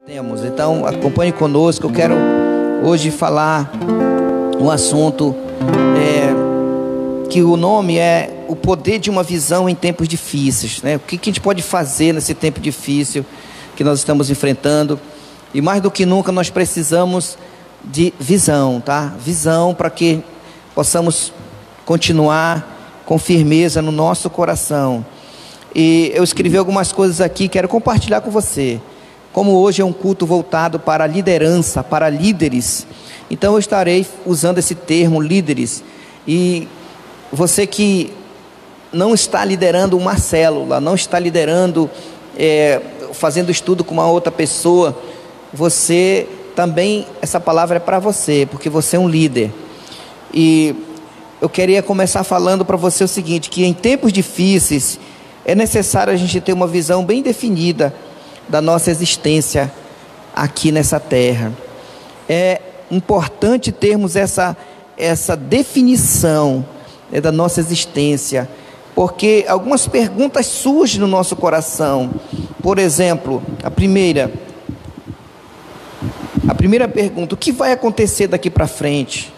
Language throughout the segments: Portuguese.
Temos, então acompanhe conosco. Eu quero hoje falar um assunto que o nome é o poder de uma visão em tempos difíceis, né? O que a gente pode fazer nesse tempo difícil que nós estamos enfrentando? E mais do que nunca nós precisamos de visão, tá? Visão para que possamos continuar com firmeza no nosso coração. E eu escrevi algumas coisas aqui, quero compartilhar com você. Como hoje é um culto voltado para a liderança, para líderes, então eu estarei usando esse termo, líderes. E você que não está liderando uma célula, não está liderando, fazendo estudo com uma outra pessoa, você também, essa palavra é para você, porque você é um líder. E eu queria começar falando para você o seguinte, que em tempos difíceis é necessário a gente ter uma visão bem definida da nossa existência aqui nessa terra. É importante termos essa definição da nossa existência, porque algumas perguntas surgem no nosso coração. Por exemplo, a primeira pergunta: o que vai acontecer daqui para frente,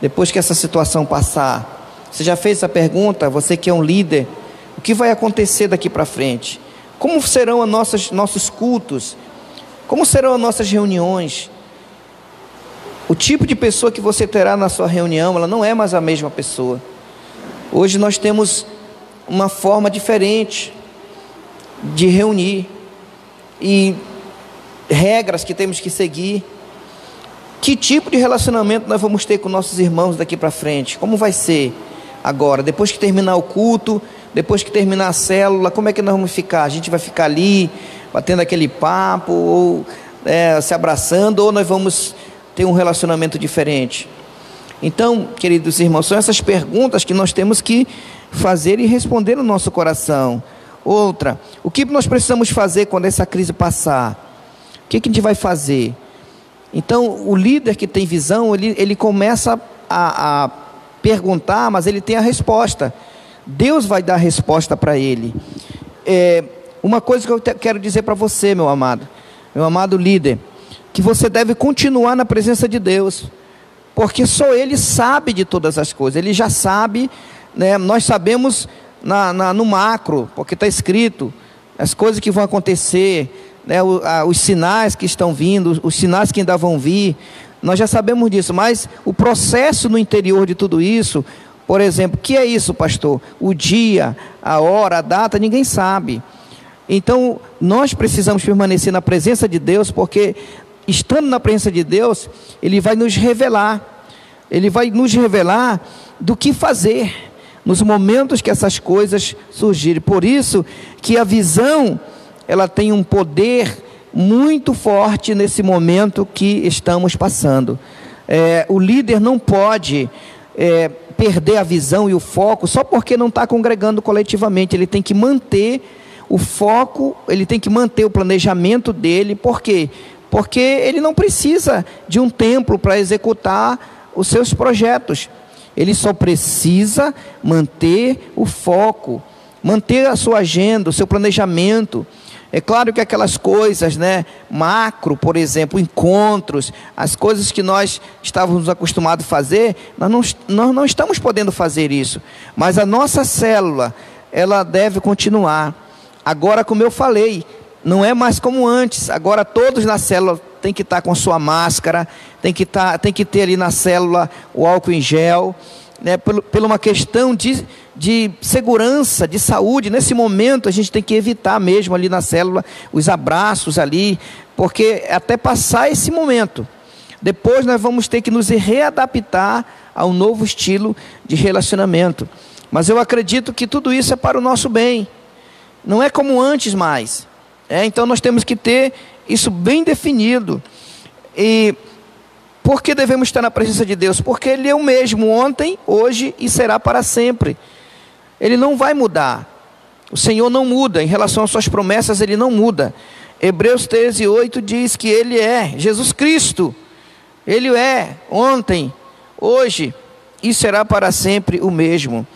depois que essa situação passar? Você já fez essa pergunta? Você que é um líder, o que vai acontecer daqui para frente? Como serão nossos cultos? Como serão as nossas reuniões? O tipo de pessoa que você terá na sua reunião, ela não é mais a mesma pessoa. Hoje nós temos uma forma diferente de reunir e regras que temos que seguir. Que tipo de relacionamento nós vamos ter com nossos irmãos daqui para frente? Como vai ser agora, depois que terminar o culto? Depois que terminar a célula, como é que nós vamos ficar? A gente vai ficar ali, batendo aquele papo, ou se abraçando, ou nós vamos ter um relacionamento diferente? Então, queridos irmãos, são essas perguntas que nós temos que fazer e responder no nosso coração. Outra, o que nós precisamos fazer quando essa crise passar? O que a gente vai fazer? Então, o líder que tem visão, ele começa a perguntar, mas ele tem a resposta. Deus vai dar a resposta para ele. Uma coisa que eu quero dizer para você, meu amado líder, que você deve continuar na presença de Deus, porque só Ele sabe de todas as coisas. Ele já sabe, né? Nós sabemos no macro, porque está escrito as coisas que vão acontecer, né? Os sinais que estão vindo, os sinais que ainda vão vir. Nós já sabemos disso, mas o processo no interior de tudo isso, por exemplo, o que é isso, pastor? O dia, a hora, a data, ninguém sabe. Então, nós precisamos permanecer na presença de Deus, porque estando na presença de Deus, Ele vai nos revelar. Ele vai nos revelar do que fazer nos momentos que essas coisas surgirem. Por isso que a visão, ela tem um poder muito forte nesse momento que estamos passando. O líder não pode perder a visão e o foco só porque não está congregando coletivamente. Ele tem que manter o foco, ele tem que manter o planejamento dele. Por quê? Porque ele não precisa de um templo para executar os seus projetos. Ele só precisa manter o foco, manter a sua agenda, o seu planejamento. É claro que aquelas coisas, né, macro, por exemplo, encontros, as coisas que nós estávamos acostumados a fazer, nós não estamos podendo fazer isso. Mas a nossa célula, ela deve continuar. Agora, como eu falei, não é mais como antes. Agora todos na célula têm que estar com sua máscara, tem que ter ali na célula o álcool em gel, né, por uma questão de segurança, de saúde. Nesse momento a gente tem que evitar mesmo ali na célula os abraços ali, porque até passar esse momento, depois nós vamos ter que nos readaptar ao novo estilo de relacionamento. Mas eu acredito que tudo isso é para o nosso bem, não é como antes mais. Então nós temos que ter isso bem definido. E por que devemos estar na presença de Deus? Porque Ele é o mesmo ontem, hoje e será para sempre. Ele não vai mudar. O Senhor não muda. Em relação às suas promessas, Ele não muda. Hebreus 13:8 diz que Ele é Jesus Cristo. Ele é ontem, hoje e será para sempre o mesmo.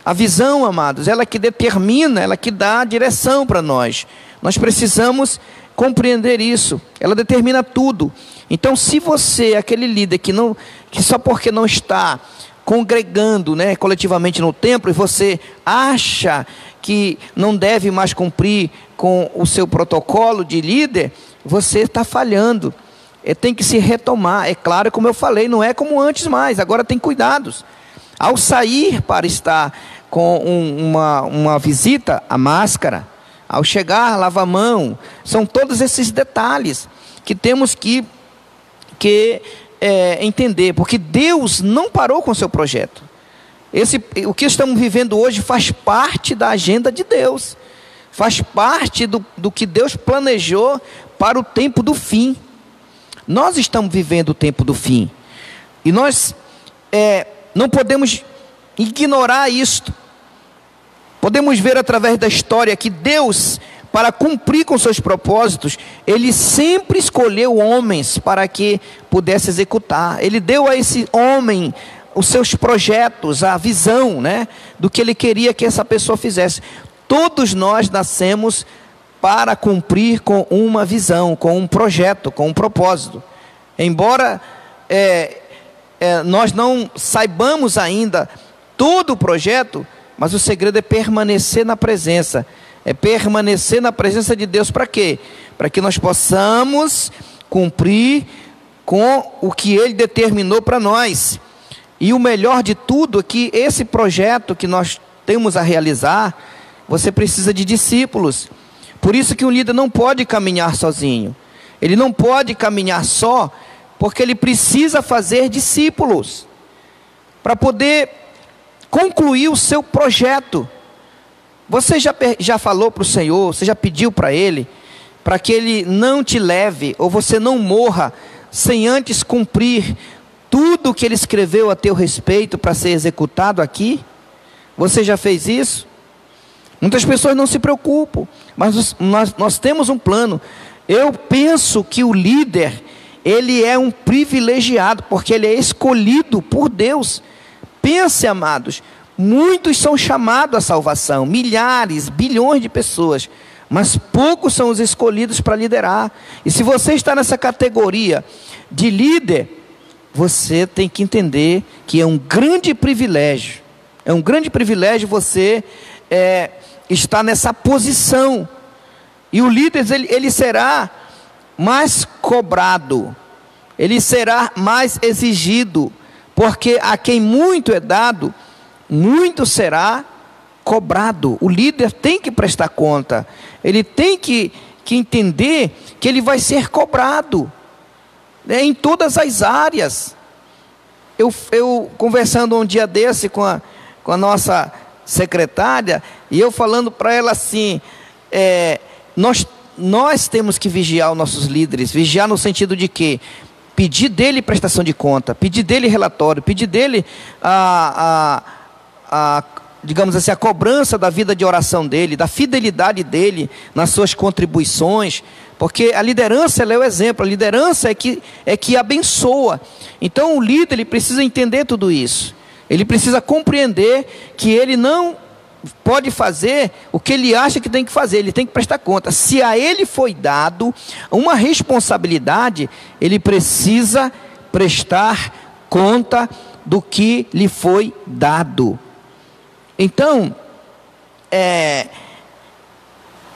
A visão, amados, ela que determina, ela que dá a direção para nós. Nós precisamos compreender isso. Ela determina tudo. Então, se você é aquele líder que só porque não está congregando, né, coletivamente no templo, e você acha que não deve mais cumprir com o seu protocolo de líder, você está falhando. Tem que se retomar. É claro, como eu falei, não é como antes mais. Agora tem cuidados. Ao sair para estar com uma visita, a máscara. Ao chegar, lava a mão. São todos esses detalhes que temos que entender. Porque Deus não parou com o seu projeto. O que estamos vivendo hoje faz parte da agenda de Deus. Faz parte do que Deus planejou para o tempo do fim. Nós estamos vivendo o tempo do fim. E nós não podemos ignorar isto. Podemos ver através da história que Deus, para cumprir com seus propósitos, Ele sempre escolheu homens para que pudesse executar. Ele deu a esse homem os seus projetos, a visão, né, do que Ele queria que essa pessoa fizesse. Todos nós nascemos para cumprir com uma visão, com um projeto, com um propósito. Embora nós não saibamos ainda todo o projeto, mas o segredo é permanecer na presença. É permanecer na presença de Deus para quê? Para que nós possamos cumprir com o que Ele determinou para nós. E o melhor de tudo é que esse projeto que nós temos a realizar, você precisa de discípulos. Por isso que um líder não pode caminhar sozinho. Ele não pode caminhar só, porque ele precisa fazer discípulos para poder concluir o seu projeto. Você já falou para o Senhor, você já pediu para Ele, para que Ele não te leve, ou você não morra, sem antes cumprir tudo o que Ele escreveu a teu respeito para ser executado aqui? Você já fez isso? Muitas pessoas não se preocupam, mas nós temos um plano. Eu penso que o líder, ele é um privilegiado, porque ele é escolhido por Deus. Pense, amados, muitos são chamados à salvação, milhares, bilhões de pessoas, mas poucos são os escolhidos para liderar. E se você está nessa categoria de líder, você tem que entender que é um grande privilégio. É um grande privilégio você estar nessa posição. E o líder, ele será mais cobrado, ele será mais exigido, porque a quem muito é dado, muito será cobrado. O líder tem que prestar conta, ele tem que entender que ele vai ser cobrado, né, em todas as áreas. Eu conversando um dia desse com a nossa secretária, e eu falando para ela assim, nós temos que vigiar os nossos líderes. Vigiar no sentido de quê? Pedir dele prestação de conta, pedir dele relatório, pedir dele digamos assim, a cobrança da vida de oração dele, da fidelidade dele nas suas contribuições, porque a liderança, ela é o exemplo, a liderança é que abençoa. Então o líder, ele precisa entender tudo isso, ele precisa compreender que ele não pode fazer o que ele acha que tem que fazer, ele tem que prestar conta. Se a ele foi dado uma responsabilidade, ele precisa prestar conta do que lhe foi dado. Então,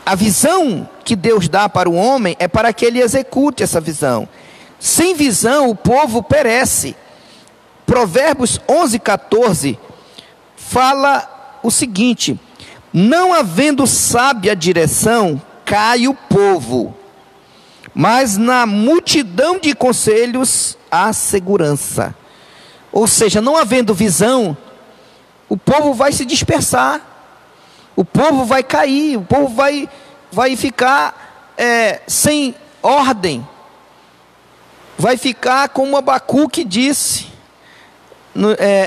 a visão que Deus dá para o homem é para que ele execute essa visão. Sem visão o povo perece. Provérbios 11:14 fala o seguinte: não havendo sábia direção, cai o povo, mas na multidão de conselhos há segurança. Ou seja, não havendo visão, o povo vai se dispersar, o povo vai cair, o povo vai ficar sem ordem, vai ficar como Abacuque disse,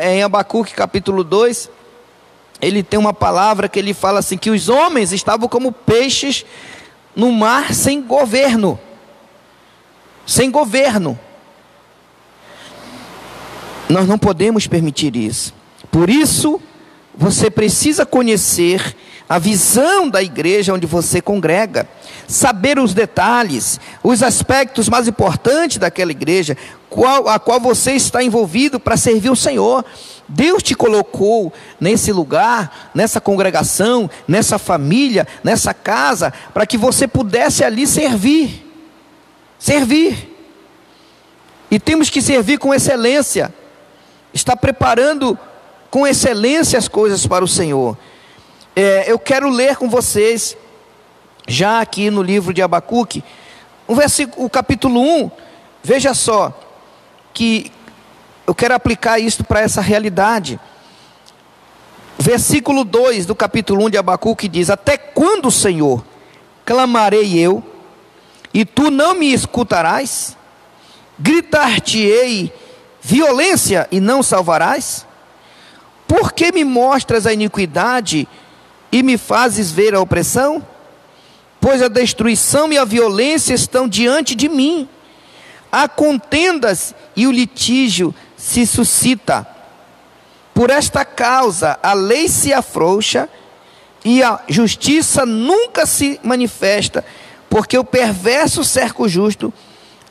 em Abacuque capítulo 2, ele tem uma palavra que ele fala assim, que os homens estavam como peixes no mar sem governo. Sem governo. Nós não podemos permitir isso. Por isso, você precisa conhecer a visão da igreja onde você congrega. saber os detalhes, os aspectos mais importantes daquela igreja, a qual você está envolvido para servir o Senhor. Deus te colocou nesse lugar, nessa congregação, nessa família, nessa casa, para que você pudesse ali servir. E temos que servir com excelência, está preparando com excelência as coisas para o Senhor. Eu quero ler com vocês, já aqui no livro de Abacuque, o capítulo 1, veja só, que eu quero aplicar isso para essa realidade. Versículo 2 do capítulo 1 de Abacuque diz: até quando, Senhor, clamarei eu, e tu não me escutarás? Gritar-te-ei violência e não salvarás? Por que me mostras a iniquidade e me fazes ver a opressão? Pois a destruição e a violência estão diante de mim. Há contendas e o litígio se suscita. Por esta causa a lei se afrouxa e a justiça nunca se manifesta, porque o perverso cerca o justo,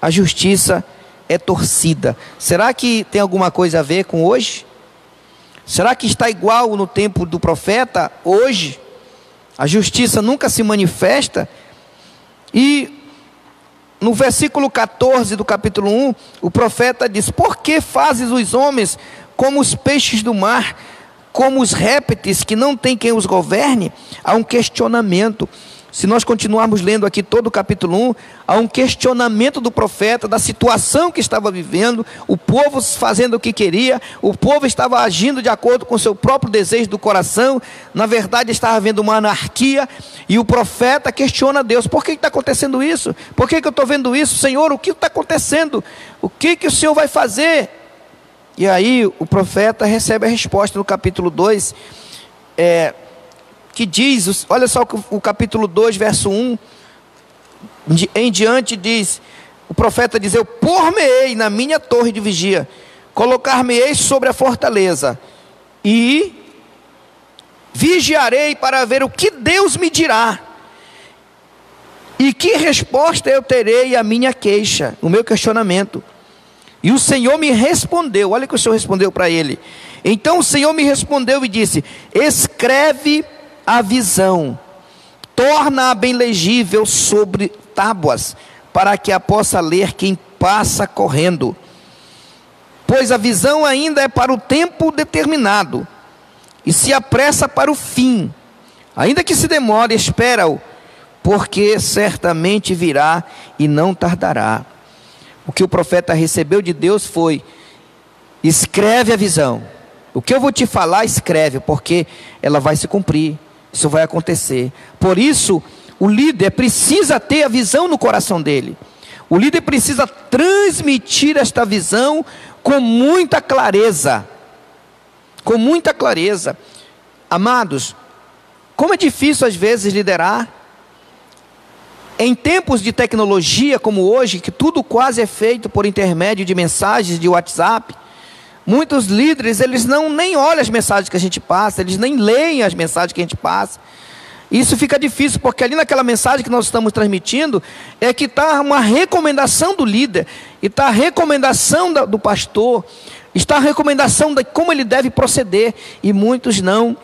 a justiça é torcida. Será que tem alguma coisa a ver com hoje? Será que está igual no tempo do profeta hoje? A justiça nunca se manifesta. E no versículo 14 do capítulo 1, o profeta diz: por que fazes os homens como os peixes do mar, como os répteis que não tem quem os governe? Há um questionamento. Se nós continuarmos lendo aqui todo o capítulo 1, há um questionamento do profeta, da situação que estava vivendo, o povo fazendo o que queria, o povo estava agindo de acordo com o seu próprio desejo do coração, na verdade estava havendo uma anarquia, e o profeta questiona Deus: por que está acontecendo isso? Por que eu estou vendo isso? Senhor, o que está acontecendo? O que o Senhor vai fazer? E aí o profeta recebe a resposta no capítulo 2, que diz, olha só o capítulo 2, verso 1 em diante diz, o profeta diz: eu pôr-me-ei na minha torre de vigia, colocar-me-ei sobre a fortaleza, e vigiarei para ver o que Deus me dirá, e que resposta eu terei à minha queixa, o meu questionamento. E o Senhor me respondeu, olha o que o Senhor respondeu para ele. Então o Senhor me respondeu e disse: escreve a visão, torna-a bem legível sobre tábuas, para que a possa ler quem passa correndo. Pois a visão ainda é para o tempo determinado, e se apressa para o fim. Ainda que se demore, espera-o, porque certamente virá e não tardará. O que o profeta recebeu de Deus foi: escreve a visão. O que eu vou te falar, escreve, porque ela vai se cumprir. Isso vai acontecer. Por isso, o líder precisa ter a visão no coração dele. O líder precisa transmitir esta visão com muita clareza. Com muita clareza. Amados, como é difícil às vezes liderar. Em tempos de tecnologia como hoje, que tudo quase é feito por intermédio de mensagens de WhatsApp, muitos líderes, eles nem olham as mensagens que a gente passa, eles nem leem as mensagens que a gente passa. Isso fica difícil, porque ali naquela mensagem que nós estamos transmitindo, é que está uma recomendação do líder, e está a recomendação do pastor, está a recomendação de como ele deve proceder, e muitos não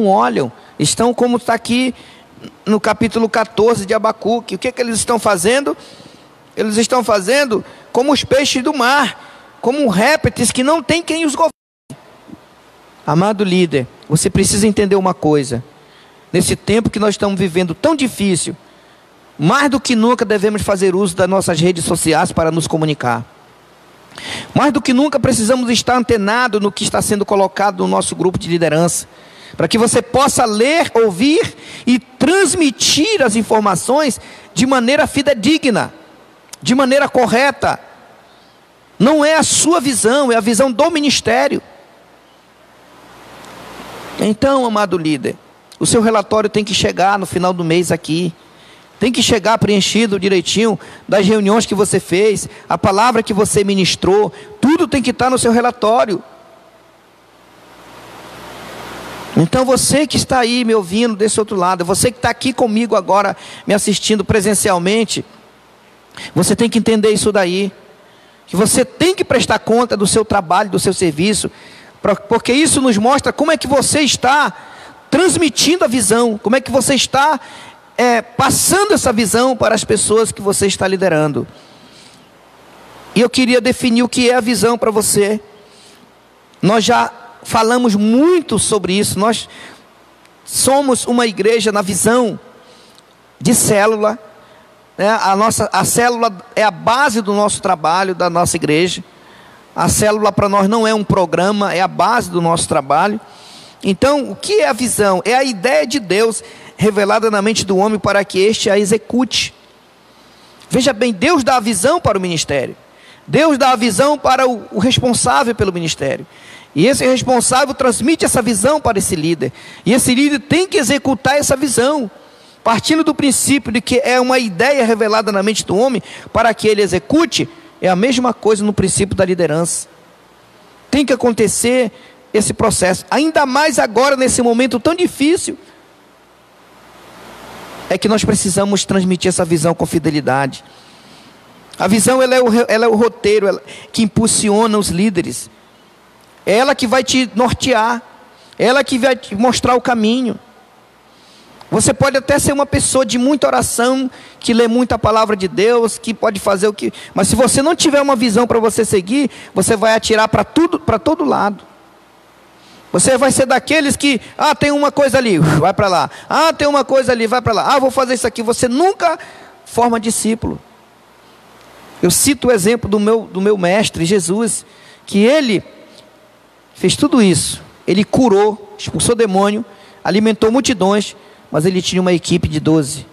olham, estão como está aqui no capítulo 14 de Abacuque. O que eles estão fazendo? Eles estão fazendo como os peixes do mar, como répteis que não tem quem os governe. Amado líder, você precisa entender uma coisa: nesse tempo que nós estamos vivendo tão difícil, mais do que nunca devemos fazer uso das nossas redes sociais para nos comunicar. Mais do que nunca precisamos estar antenados no que está sendo colocado no nosso grupo de liderança, para que você possa ler, ouvir e transmitir as informações de maneira fidedigna, de maneira correta. Não é a sua visão, é a visão do ministério. Então, amado líder, o seu relatório tem que chegar no final do mês aqui. Tem que chegar preenchido direitinho das reuniões que você fez, a palavra que você ministrou, tudo tem que estar no seu relatório. Então você que está aí me ouvindo desse outro lado, você que está aqui comigo agora, me assistindo presencialmente, você tem que entender isso daí, que você tem que prestar conta do seu trabalho, do seu serviço, porque isso nos mostra como é que você está transmitindo a visão, como é que você está passando essa visão para as pessoas que você está liderando. E eu queria definir o que é a visão para você. Nós já falamos muito sobre isso. Nós somos uma igreja na visão de célula, né? A célula é a base do nosso trabalho, da nossa igreja. A célula para nós não é um programa, é a base do nosso trabalho. Então, o que é a visão? É a ideia de Deus revelada na mente do homem para que este a execute. Veja bem, Deus dá a visão para o ministério. Deus dá a visão para o responsável pelo ministério. E esse responsável transmite essa visão para esse líder. E esse líder tem que executar essa visão, partindo do princípio de que é uma ideia revelada na mente do homem para que ele execute. É a mesma coisa no princípio da liderança. Tem que acontecer esse processo, ainda mais agora nesse momento tão difícil. É que nós precisamos transmitir essa visão com fidelidade. A visão ela é o roteiro que impulsiona os líderes. É ela que vai te nortear, é ela que vai te mostrar o caminho. Você pode até ser uma pessoa de muita oração, que lê muita palavra de Deus, que pode fazer o que... Mas se você não tiver uma visão para você seguir, você vai atirar para todo lado. Você vai ser daqueles que, tem uma coisa ali, vai para lá. Tem uma coisa ali, vai para lá. Vou fazer isso aqui. Você nunca forma discípulo. Eu cito o exemplo do meu mestre, Jesus, que ele fez tudo isso. Ele curou, expulsou demônio, alimentou multidões, mas ele tinha uma equipe de 12.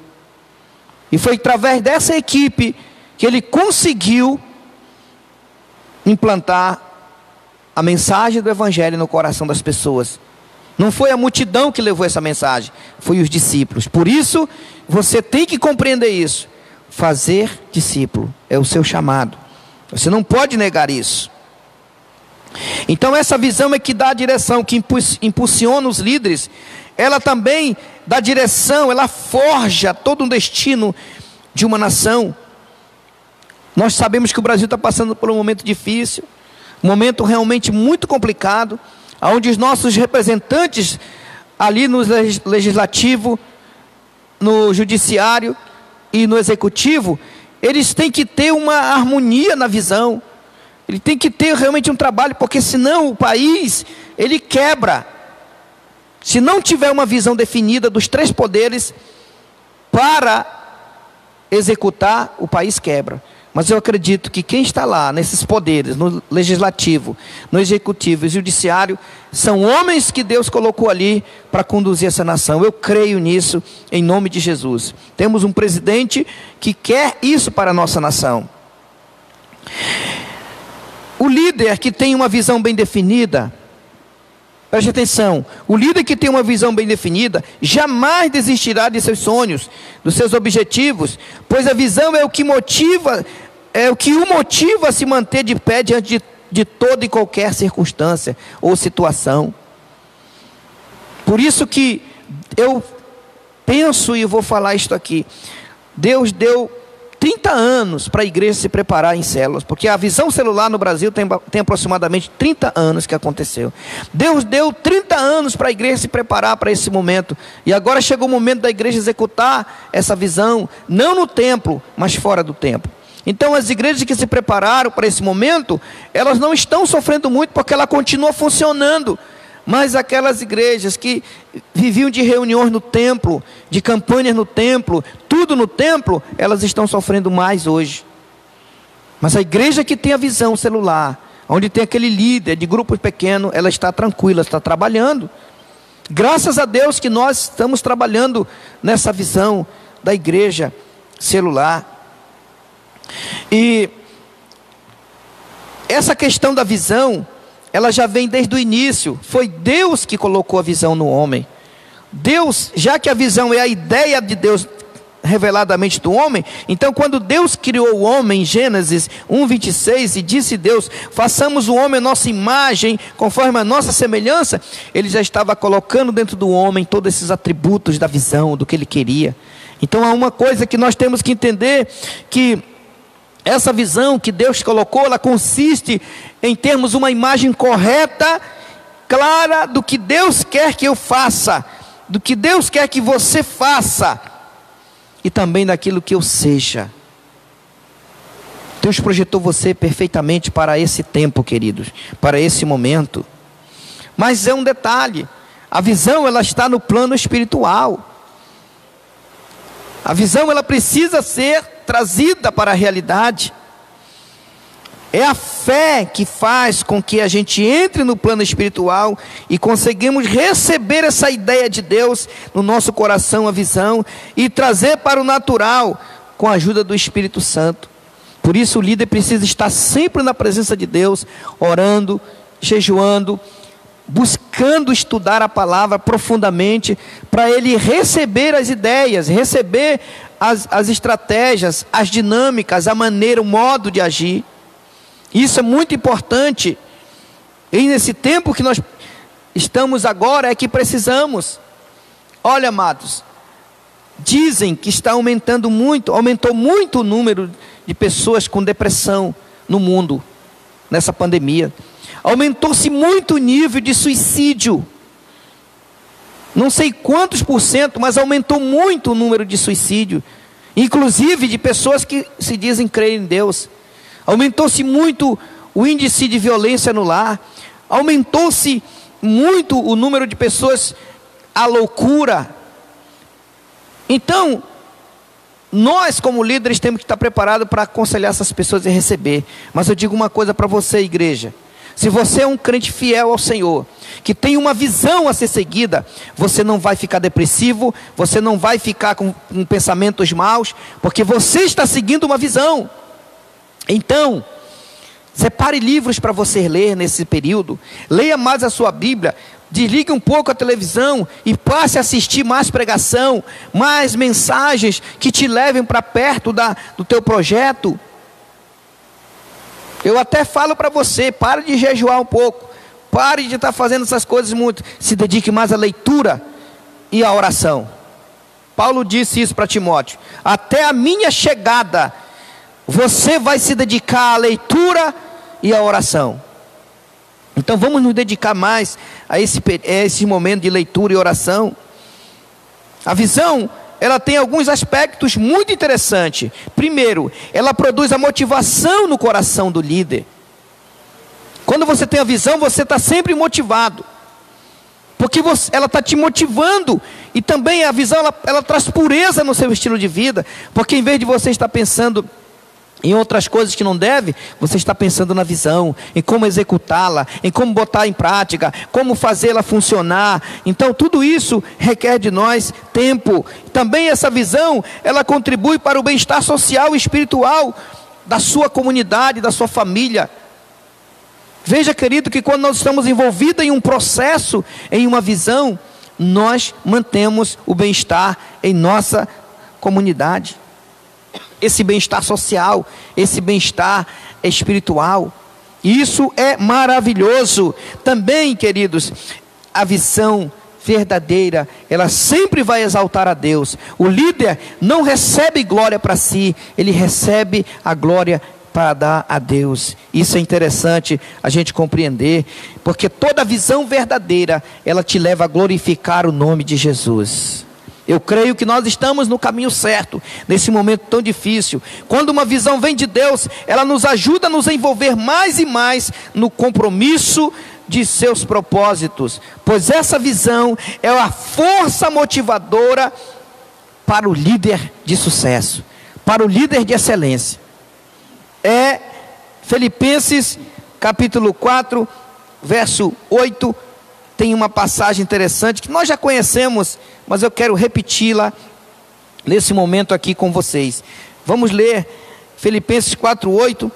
E foi através dessa equipe que ele conseguiu implantar a mensagem do evangelho no coração das pessoas. Não foi a multidão que levou essa mensagem, foi os discípulos. Por isso, você tem que compreender isso. Fazer discípulo é o seu chamado. Você não pode negar isso. Então essa visão é que dá a direção, que impulsiona os líderes. Ela também dá direção, ela forja todo um destino de uma nação. Nós sabemos que o Brasil está passando por um momento difícil, um momento realmente muito complicado, onde os nossos representantes ali no legislativo, no judiciário e no executivo, eles têm que ter uma harmonia na visão. Ele tem que ter realmente um trabalho, porque senão o país, ele quebra. Se não tiver uma visão definida dos três poderes para executar, o país quebra. Mas eu acredito que quem está lá, nesses poderes, no legislativo, no executivo e judiciário, são homens que Deus colocou ali para conduzir essa nação. Eu creio nisso, em nome de Jesus. Temos um presidente que quer isso para a nossa nação. O líder que tem uma visão bem definida, preste atenção, o líder que tem uma visão bem definida, jamais desistirá de seus sonhos, dos seus objetivos, pois a visão é o que o motiva a se manter de pé diante de toda e qualquer circunstância ou situação. Por isso que eu penso, e eu vou falar isto aqui, Deus deu 30 anos para a igreja se preparar em células, porque a visão celular no Brasil tem aproximadamente 30 anos que aconteceu. Deus deu 30 anos para a igreja se preparar para esse momento, e agora chegou o momento da igreja executar essa visão, não no templo, mas fora do templo. Então as igrejas que se prepararam para esse momento, elas não estão sofrendo muito, porque ela continua funcionando. Mas aquelas igrejas que viviam de reuniões no templo, de campanhas no templo, tudo no templo, elas estão sofrendo mais hoje. Mas a igreja que tem a visão celular, onde tem aquele líder de grupo pequeno, ela está tranquila, está trabalhando. Graças a Deus que nós estamos trabalhando nessa visão da igreja celular. E essa questão da visão, ela já vem desde o início. Foi Deus que colocou a visão no homem. Deus, já que a visão é a ideia de Deus reveladamente do homem. Então, quando Deus criou o homem, em Gênesis 1:26, e disse Deus, façamos o homem a nossa imagem, conforme a nossa semelhança, ele já estava colocando dentro do homem todos esses atributos da visão, do que ele queria. Então, há uma coisa que nós temos que entender, que essa visão que Deus colocou, ela consiste em termos uma imagem correta, clara, do que Deus quer que eu faça, do que Deus quer que você faça, e também daquilo que eu seja. Deus projetou você perfeitamente para esse tempo, queridos, para esse momento. Mas é um detalhe, a visão ela está no plano espiritual. A visão ela precisa ser trazida para a realidade. É a fé que faz com que a gente entre no plano espiritual e conseguimos receber essa ideia de Deus no nosso coração, a visão, e trazer para o natural com a ajuda do Espírito Santo. Por isso o líder precisa estar sempre na presença de Deus, orando, jejuando, buscando estudar a palavra profundamente, para ele receber as ideias, receber as estratégias, as dinâmicas, a maneira, o modo de agir. Isso é muito importante, e nesse tempo que nós estamos agora é que precisamos. Olha, amados, dizem que está aumentou muito o número de pessoas com depressão no mundo, nessa pandemia. Aumentou-se muito o nível de suicídio, não sei quantos %, mas aumentou muito o número de suicídio, inclusive de pessoas que se dizem crer em Deus. Aumentou-se muito o índice de violência no lar, aumentou-se muito o número de pessoas à loucura. Então, nós como líderes temos que estar preparados para aconselhar essas pessoas e receber. Mas eu digo uma coisa para você, igreja: se você é um crente fiel ao Senhor, que tem uma visão a ser seguida, você não vai ficar depressivo, você não vai ficar com pensamentos maus, porque você está seguindo uma visão. Então, separe livros para você ler nesse período, leia mais a sua Bíblia, desligue um pouco a televisão e passe a assistir mais pregação, mais mensagens que te levem para perto do teu projeto. Eu até falo para você, pare de jejuar um pouco, pare de estar fazendo essas coisas muito, se dedique mais à leitura e à oração. Paulo disse isso para Timóteo: até a minha chegada, você vai se dedicar à leitura e à oração. Então vamos nos dedicar mais a esse momento de leitura e oração. A visão, ela tem alguns aspectos muito interessantes. Primeiro, ela produz a motivação no coração do líder. Quando você tem a visão, você está sempre motivado, porque ela está te motivando. E também a visão, ela traz pureza no seu estilo de vida, porque em vez de você estar pensando em outras coisas que não deve, você está pensando na visão, em como executá-la, em como botar em prática, como fazê-la funcionar. Então tudo isso requer de nós tempo. Também essa visão, ela contribui para o bem-estar social e espiritual da sua comunidade, da sua família. Veja, querido, que quando nós estamos envolvidos em um processo, em uma visão, nós mantemos o bem-estar em nossa comunidade. Esse bem-estar social, esse bem-estar espiritual. Isso é maravilhoso. Também, queridos, a visão verdadeira, ela sempre vai exaltar a Deus. O líder não recebe glória para si, ele recebe a glória para dar a Deus. Isso é interessante a gente compreender, porque toda visão verdadeira, ela te leva a glorificar o nome de Jesus. Eu creio que nós estamos no caminho certo, nesse momento tão difícil. Quando uma visão vem de Deus, ela nos ajuda a nos envolver mais e mais no compromisso de seus propósitos, pois essa visão é a força motivadora para o líder de sucesso, para o líder de excelência. Filipenses capítulo 4, verso 8, tem uma passagem interessante que nós já conhecemos, mas eu quero repeti-la nesse momento aqui com vocês. Vamos ler Filipenses 4:8.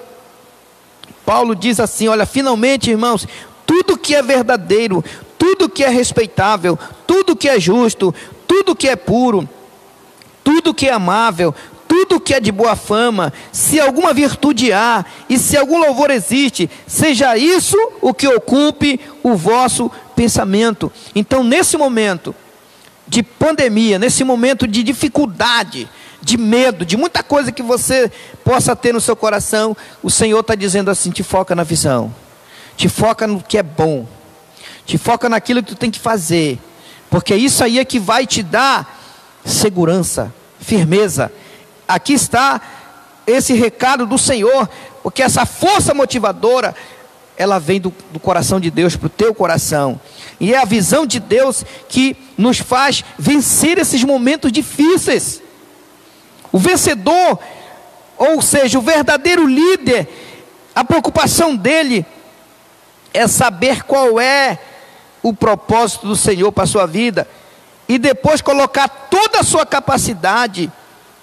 Paulo diz assim: olha, finalmente, irmãos, tudo que é verdadeiro, tudo que é respeitável, tudo que é justo, tudo que é puro, tudo que é amável, tudo que é de boa fama, se alguma virtude há e se algum louvor existe, seja isso o que ocupe o vosso pensamento. Então, nesse momento de pandemia, nesse momento de dificuldade, de medo, de muita coisa que você possa ter no seu coração, o Senhor está dizendo assim: te foca na visão, te foca no que é bom, te foca naquilo que tu tem que fazer, porque isso aí é que vai te dar segurança, firmeza. Aqui está esse recado do Senhor, porque essa força motivadora, ela vem do coração de Deus para o teu coração, e é a visão de Deus que nos faz vencer esses momentos difíceis. O vencedor, ou seja, o verdadeiro líder, a preocupação dele é saber qual é o propósito do Senhor para a sua vida, e depois colocar toda a sua capacidade,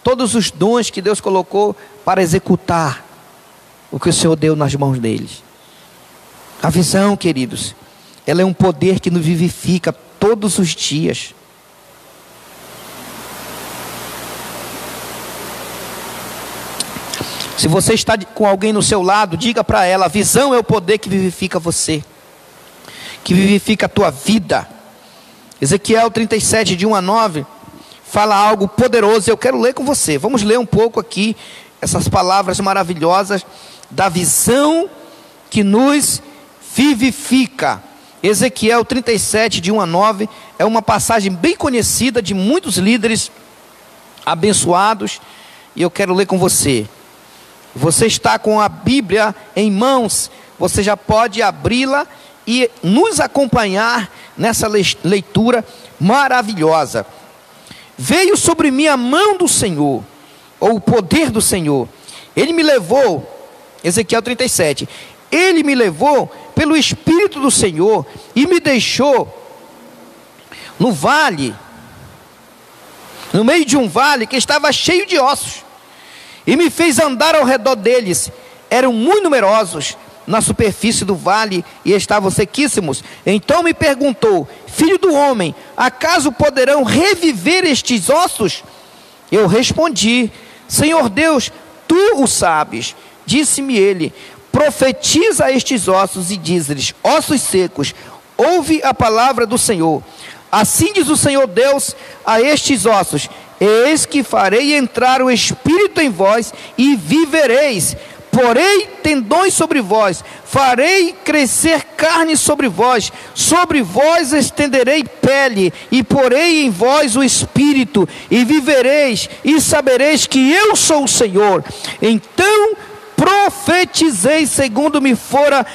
todos os dons que Deus colocou para executar o que o Senhor deu nas mãos deles. A visão, queridos, ela é um poder que nos vivifica todos os dias. Se você está com alguém no seu lado, diga para ela: a visão é o poder que vivifica você, que vivifica a tua vida. Ezequiel 37, de 1 a 9, fala algo poderoso. Eu quero ler com você. Vamos ler um pouco aqui essas palavras maravilhosas da visão que nos vivifica. Ezequiel 37, de 1 a 9, é uma passagem bem conhecida de muitos líderes abençoados, e eu quero ler com você. Você está com a Bíblia em mãos, você já pode abri-la e nos acompanhar nessa leitura maravilhosa. Veio sobre mim a mão do Senhor, ou o poder do Senhor. Ele me levou, Ezequiel 37, ele me levou pelo Espírito do Senhor e me deixou no vale, no meio de um vale que estava cheio de ossos, e me fez andar ao redor deles. Eram muito numerosos na superfície do vale e estavam sequíssimos. Então me perguntou: filho do homem, acaso poderão reviver estes ossos? Eu respondi: Senhor Deus, tu o sabes. Disse-me ele: profetiza a estes ossos e diz-lhes: ossos secos, ouve a palavra do Senhor. Assim diz o Senhor Deus a estes ossos: eis que farei entrar o Espírito em vós e vivereis. Porei tendões sobre vós, farei crescer carne sobre vós estenderei pele, e porei em vós o Espírito, e vivereis, e sabereis que eu sou o Senhor. Então profetizei segundo me fora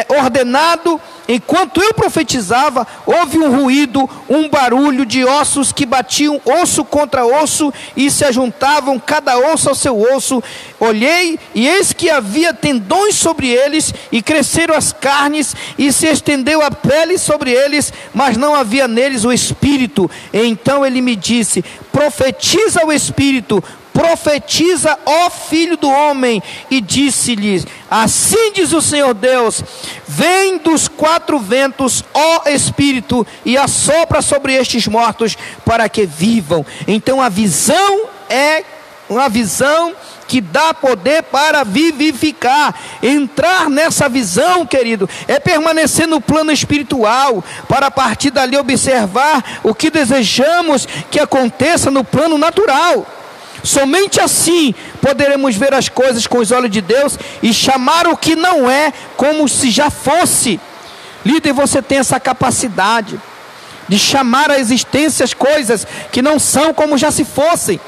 ordenado. Enquanto eu profetizava, houve um ruído, um barulho de ossos que batiam osso contra osso e se ajuntavam cada osso ao seu osso. Olhei e eis que havia tendões sobre eles, e cresceram as carnes, e se estendeu a pele sobre eles, mas não havia neles o Espírito. Então ele me disse: profetiza o Espírito, profetiza, ó filho do homem. E disse-lhes: assim diz o Senhor Deus: vem dos quatro ventos, ó Espírito, e assopra sobre estes mortos para que vivam. Então a visão é uma visão que dá poder para vivificar. Entrar nessa visão, querido, é permanecer no plano espiritual, para a partir dali observar o que desejamos que aconteça no plano natural. Somente assim poderemos ver as coisas com os olhos de Deus e chamar o que não é como se já fosse. Líder, você tem essa capacidade de chamar à existência as coisas que não são como já se fossem.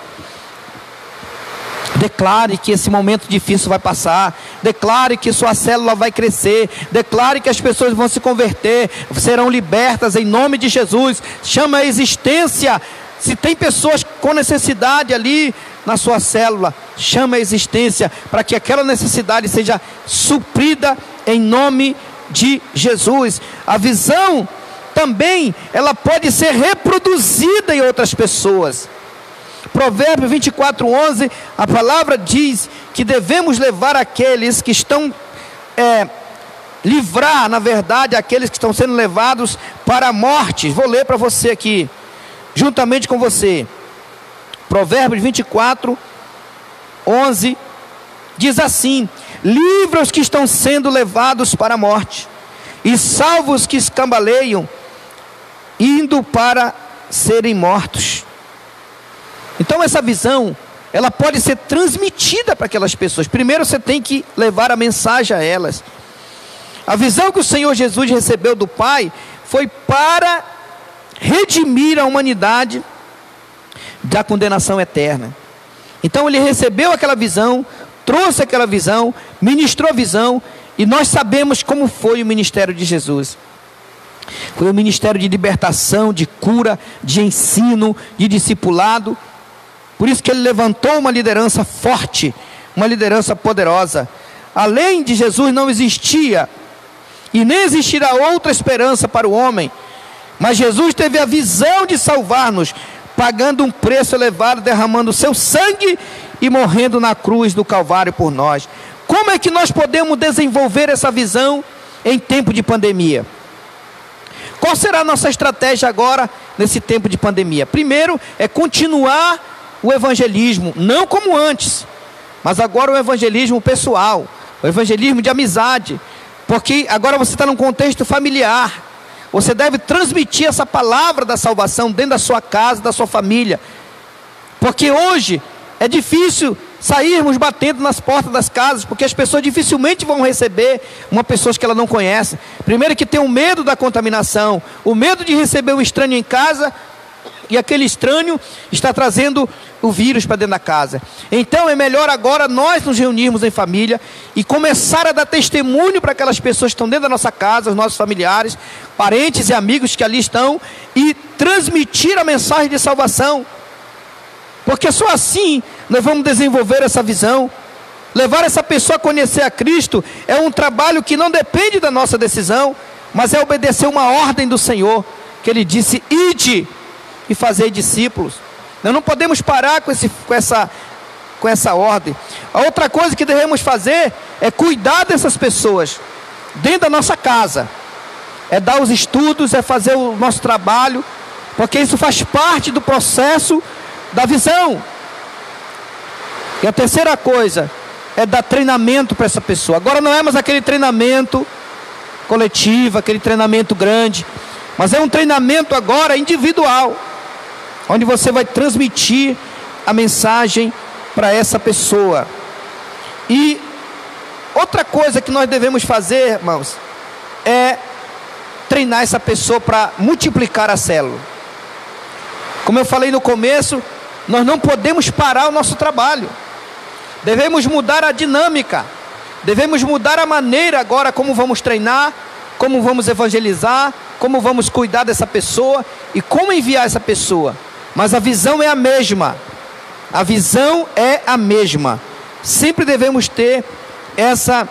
Declare que esse momento difícil vai passar. Declare que sua célula vai crescer. Declare que as pessoas vão se converter, serão libertas em nome de Jesus. Chama a existência. Se tem pessoas com necessidade ali na sua célula, chama a existência para que aquela necessidade seja suprida em nome de Jesus. A visão também, ela pode ser reproduzida em outras pessoas. Provérbio 24:11, a palavra diz que devemos levar aqueles que estão livrar, na verdade, aqueles que estão sendo levados para a morte. Vou ler para você aqui, juntamente com você. Provérbios 24, 11, diz assim: livra os que estão sendo levados para a morte, e salva os que escambaleiam, indo para serem mortos. Então essa visão, ela pode ser transmitida para aquelas pessoas. Primeiro você tem que levar a mensagem a elas. A visão que o Senhor Jesus recebeu do Pai foi para redimir a humanidade da condenação eterna. Então ele recebeu aquela visão, trouxe aquela visão, ministrou a visão, e nós sabemos como foi o ministério de Jesus. Foi um ministério de libertação, de cura, de ensino, de discipulado. Por isso que ele levantou uma liderança forte, uma liderança poderosa. Além de Jesus não existia, e nem existirá outra esperança para o homem. Mas Jesus teve a visão de salvar-nos, pagando um preço elevado, derramando o seu sangue e morrendo na cruz do Calvário por nós. Como é que nós podemos desenvolver essa visão em tempo de pandemia? Qual será a nossa estratégia agora, nesse tempo de pandemia? Primeiro, é continuar o evangelismo, não como antes, mas agora o evangelismo pessoal, o evangelismo de amizade, porque agora você está num contexto familiar. Você deve transmitir essa palavra da salvação dentro da sua casa, da sua família, porque hoje é difícil sairmos batendo nas portas das casas, porque as pessoas dificilmente vão receber uma pessoa que ela não conhece. Primeiro que tem o medo da contaminação, o medo de receber um estranho em casa, e aquele estranho está trazendo o vírus para dentro da casa. Então é melhor agora nós nos reunirmos em família e começar a dar testemunho para aquelas pessoas que estão dentro da nossa casa, os nossos familiares, parentes e amigos que ali estão, e transmitir a mensagem de salvação, porque só assim nós vamos desenvolver essa visão. Levar essa pessoa a conhecer a Cristo é um trabalho que não depende da nossa decisão, mas é obedecer uma ordem do Senhor, que Ele disse: ide e fazei discípulos. Nós não podemos parar com essa ordem. A outra coisa que devemos fazer é cuidar dessas pessoas dentro da nossa casa, é dar os estudos, é fazer o nosso trabalho, porque isso faz parte do processo da visão. E a terceira coisa é dar treinamento para essa pessoa. Agora não é mais aquele treinamento coletivo, aquele treinamento grande, mas é um treinamento agora individual, onde você vai transmitir a mensagem para essa pessoa. E outra coisa que nós devemos fazer, irmãos, é treinar essa pessoa para multiplicar a célula. Como eu falei no começo, nós não podemos parar o nosso trabalho. Devemos mudar a dinâmica, devemos mudar a maneira agora como vamos treinar, como vamos evangelizar, como vamos cuidar dessa pessoa e como enviar essa pessoa. Mas a visão é a mesma. A visão é a mesma. Sempre devemos ter essa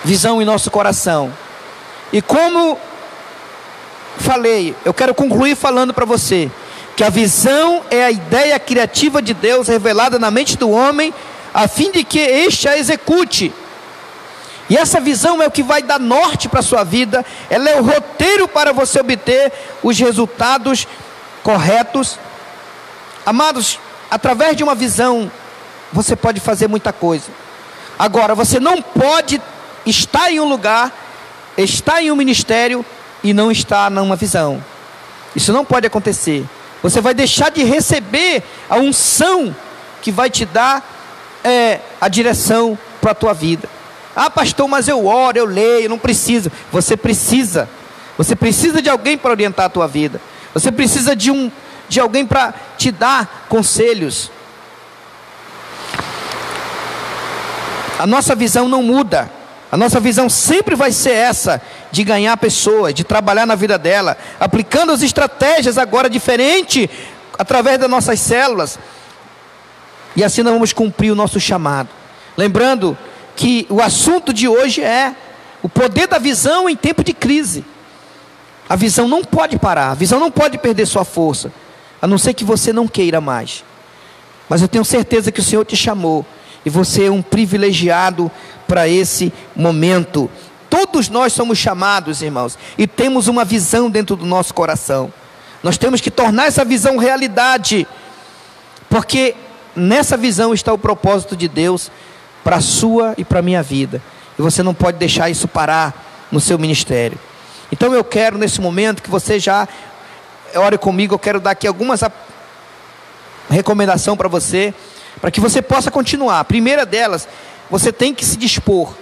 visão em nosso coração. E como falei, eu quero concluir falando para você que a visão é a ideia criativa de Deus revelada na mente do homem, a fim de que este a execute. E essa visão é o que vai dar norte para a sua vida. Ela é o roteiro para você obter os resultados corretos. Amados, através de uma visão você pode fazer muita coisa. Agora, você não pode estar em um lugar, estar em um ministério e não estar numa visão. Isso não pode acontecer. Você vai deixar de receber a unção que vai te dar a direção para a tua vida. Ah, pastor, mas eu oro, eu leio, não preciso. Você precisa de alguém para orientar a tua vida. Você precisa de alguém para te dar conselhos. A nossa visão não muda. A nossa visão sempre vai ser essa, de ganhar pessoas, de trabalhar na vida dela, aplicando as estratégias agora diferentes, através das nossas células. E assim nós vamos cumprir o nosso chamado. Lembrando que o assunto de hoje é o poder da visão em tempo de crise. A visão não pode parar, a visão não pode perder sua força, a não ser que você não queira mais. Mas eu tenho certeza que o Senhor te chamou, e você é um privilegiado para esse momento. Todos nós somos chamados, irmãos, e temos uma visão dentro do nosso coração. Nós temos que tornar essa visão realidade. porque nessa visão está o propósito de Deus para a sua e para a minha vida, e você não pode deixar isso parar no seu ministério. Então eu quero nesse momento que você já ore comigo. Eu quero dar aqui algumas recomendações para você, para que você possa continuar. A primeira delas, você tem que se dispor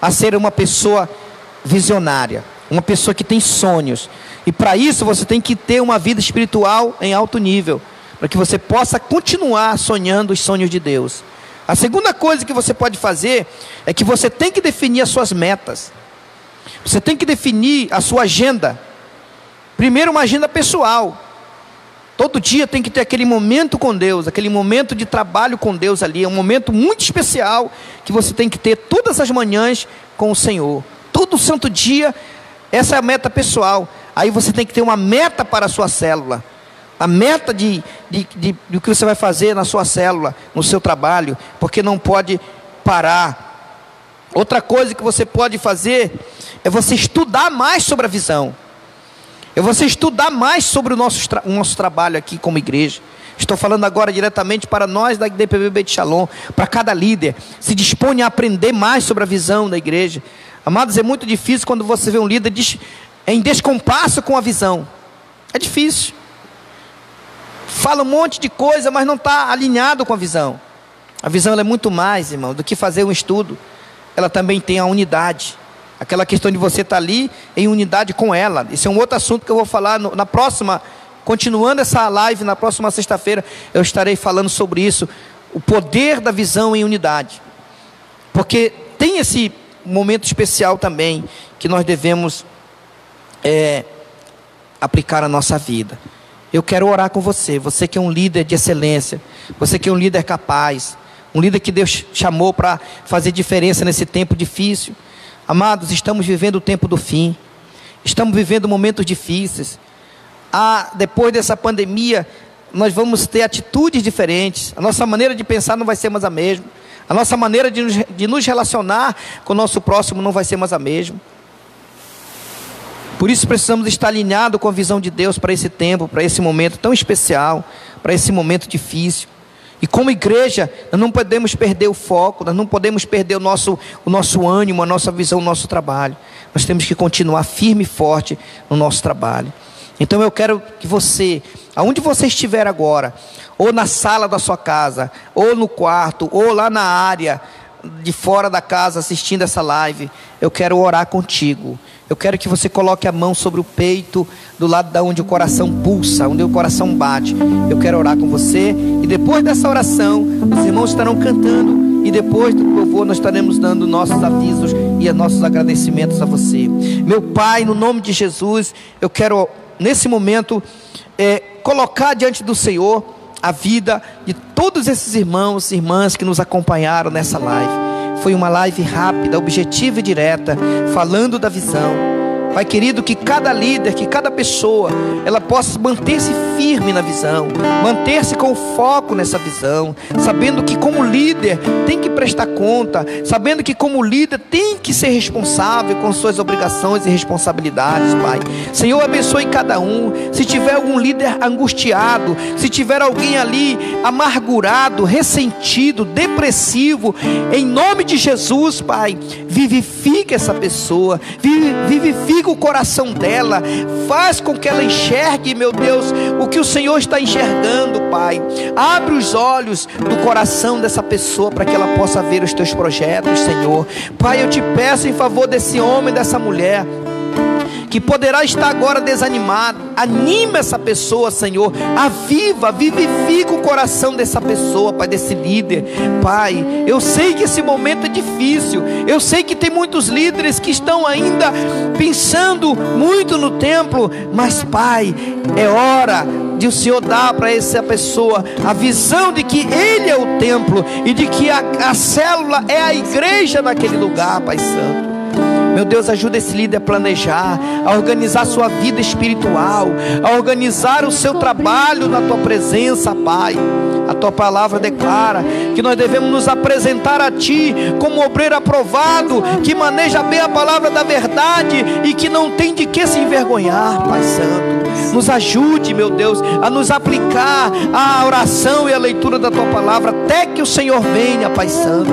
a ser uma pessoa visionária, uma pessoa que tem sonhos, e para isso você tem que ter uma vida espiritual em alto nível, para que você possa continuar sonhando os sonhos de Deus. A segunda coisa que você pode fazer é que você tem que definir as suas metas. Você tem que definir a sua agenda. Primeiro, uma agenda pessoal. Todo dia tem que ter aquele momento com Deus, aquele momento de trabalho com Deus ali. É um momento muito especial que você tem que ter todas as manhãs com o Senhor. Todo santo dia, essa é a meta pessoal. Aí você tem que ter uma meta para a sua célula. A meta do que você vai fazer na sua célula, no seu trabalho, porque não pode parar. Outra coisa que você pode fazer é você estudar mais sobre a visão. É você estudar mais sobre o nosso trabalho aqui como igreja. Estou falando agora diretamente para nós da IDPB Beit Shalom, para cada líder. Se dispõe a aprender mais sobre a visão da igreja. Amados, é muito difícil quando você vê um líder em descompasso com a visão. É difícil. Fala um monte de coisa, mas não está alinhado com a visão. A visão ela é muito mais, irmão, do que fazer um estudo. Ela também tem a unidade. Aquela questão de você estar ali em unidade com ela. Esse é um outro assunto que eu vou falar na próxima, continuando essa live, na próxima sexta-feira, eu estarei falando sobre isso. O poder da visão em unidade. Porque tem esse momento especial também, que nós devemos aplicar na nossa vida. Eu quero orar com você, você que é um líder de excelência, você que é um líder capaz, um líder que Deus chamou para fazer diferença nesse tempo difícil. Amados, estamos vivendo o tempo do fim, estamos vivendo momentos difíceis. Depois dessa pandemia, nós vamos ter atitudes diferentes, a nossa maneira de pensar não vai ser mais a mesma, a nossa maneira de nos relacionar com o nosso próximo não vai ser mais a mesma. Por isso precisamos estar alinhados com a visão de Deus para esse tempo, para esse momento tão especial, para esse momento difícil. E como igreja, nós não podemos perder o foco, nós não podemos perder o nosso ânimo, a nossa visão, o nosso trabalho. Nós temos que continuar firme e forte no nosso trabalho. Então eu quero que você, aonde você estiver agora, ou na sala da sua casa, ou no quarto, ou lá na área de fora da casa assistindo essa live, eu quero orar contigo. Eu quero que você coloque a mão sobre o peito, do lado de onde o coração pulsa, onde o coração bate. Eu quero orar com você, e depois dessa oração, os irmãos estarão cantando, e depois do louvor nós estaremos dando nossos avisos e nossos agradecimentos a você. Meu Pai, no nome de Jesus, eu quero nesse momento colocar diante do Senhor a vida de todos esses irmãos e irmãs que nos acompanharam nessa live. Foi uma live rápida, objetiva e direta, falando da visão. Pai querido, que cada líder, que cada pessoa, ela possa manter-se firme na visão, manter-se com foco nessa visão, sabendo que como líder tem que prestar conta, sabendo que como líder tem que ser responsável com suas obrigações e responsabilidades, Pai. Senhor, abençoe cada um. Se tiver algum líder angustiado, se tiver alguém ali amargurado, ressentido, depressivo, em nome de Jesus, Pai, vivifica essa pessoa, vivifica o coração dela, faz com que ela enxergue, meu Deus, o que o Senhor está enxergando, Pai. Abre os olhos do coração dessa pessoa para que ela possa ver os teus projetos, Senhor. Pai, eu te peço em favor desse homem, dessa mulher que poderá estar agora desanimado. Anima essa pessoa, Senhor. Aviva, vivifica o coração dessa pessoa, Pai, desse líder. Pai, eu sei que esse momento é difícil. Eu sei que tem muitos líderes que estão ainda pensando muito no templo. Mas, Pai, é hora de o Senhor dar para essa pessoa a visão de que Ele é o templo e de que a célula é a igreja naquele lugar, Pai Santo. Meu Deus, ajuda esse líder a planejar, a organizar a sua vida espiritual, a organizar o seu trabalho na Tua presença, Pai. A Tua palavra declara que nós devemos nos apresentar a Ti como obreiro aprovado, que maneja bem a palavra da verdade e que não tem de que se envergonhar. Pai Santo, nos ajude, meu Deus, a nos aplicar à oração e à leitura da Tua palavra até que o Senhor venha, Pai Santo.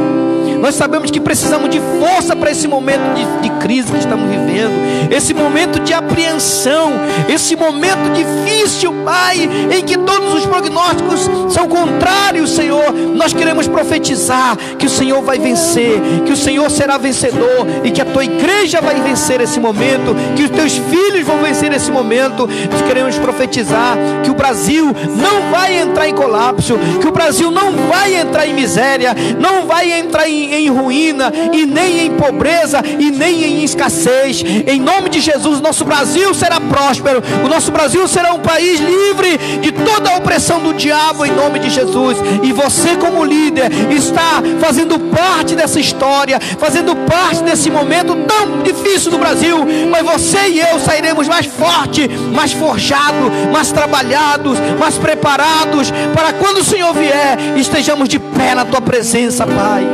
Nós sabemos que precisamos de força para esse momento de crise que estamos vivendo, esse momento de apreensão, esse momento difícil, Pai, em que todos os prognósticos são contrários, Senhor. Nós queremos profetizar que o Senhor vai vencer, que o Senhor será vencedor e que a Tua igreja vai vencer esse momento, que os Teus filhos vão vencer esse momento. Nós queremos profetizar que o Brasil não vai entrar em colapso, que o Brasil não vai entrar em miséria, não vai entrar em ruína, e nem em pobreza, e nem em escassez. Em nome de Jesus, nosso Brasil será próspero, o nosso Brasil será um país livre de toda a opressão do diabo, em nome de Jesus. E você, como líder, está fazendo parte dessa história, fazendo parte desse momento tão difícil do Brasil, mas você e eu sairemos mais forte, mais forjado, mais trabalhados, mais preparados, para quando o Senhor vier, estejamos de pé na Tua presença, Pai.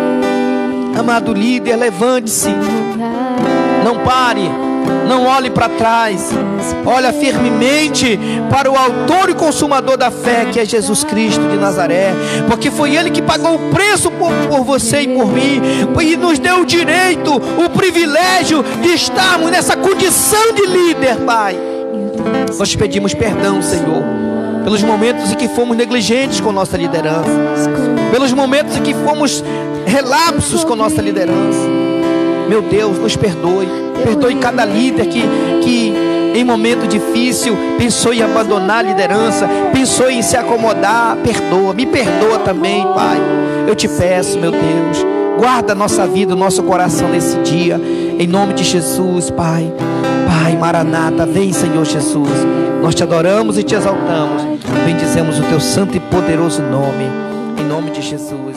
Amado líder, levante-se, não pare, não olhe para trás, olha firmemente para o autor e consumador da fé, que é Jesus Cristo de Nazaré, porque foi Ele que pagou o preço por você e por mim, e nos deu o direito, o privilégio de estarmos nessa condição de líder, Pai. Nós pedimos perdão, Senhor, pelos momentos em que fomos negligentes com nossa liderança, pelos momentos em que fomos relapsos com nossa liderança. Meu Deus, nos perdoe. Perdoe cada líder que em momento difícil pensou em abandonar a liderança, pensou em se acomodar. Perdoa, me perdoa também, Pai. Eu te peço, meu Deus, guarda a nossa vida, o nosso coração nesse dia, em nome de Jesus, Pai. Pai, Maranata, vem, Senhor Jesus. Nós te adoramos e te exaltamos. Bendizemos o Teu santo e poderoso nome, em nome de Jesus.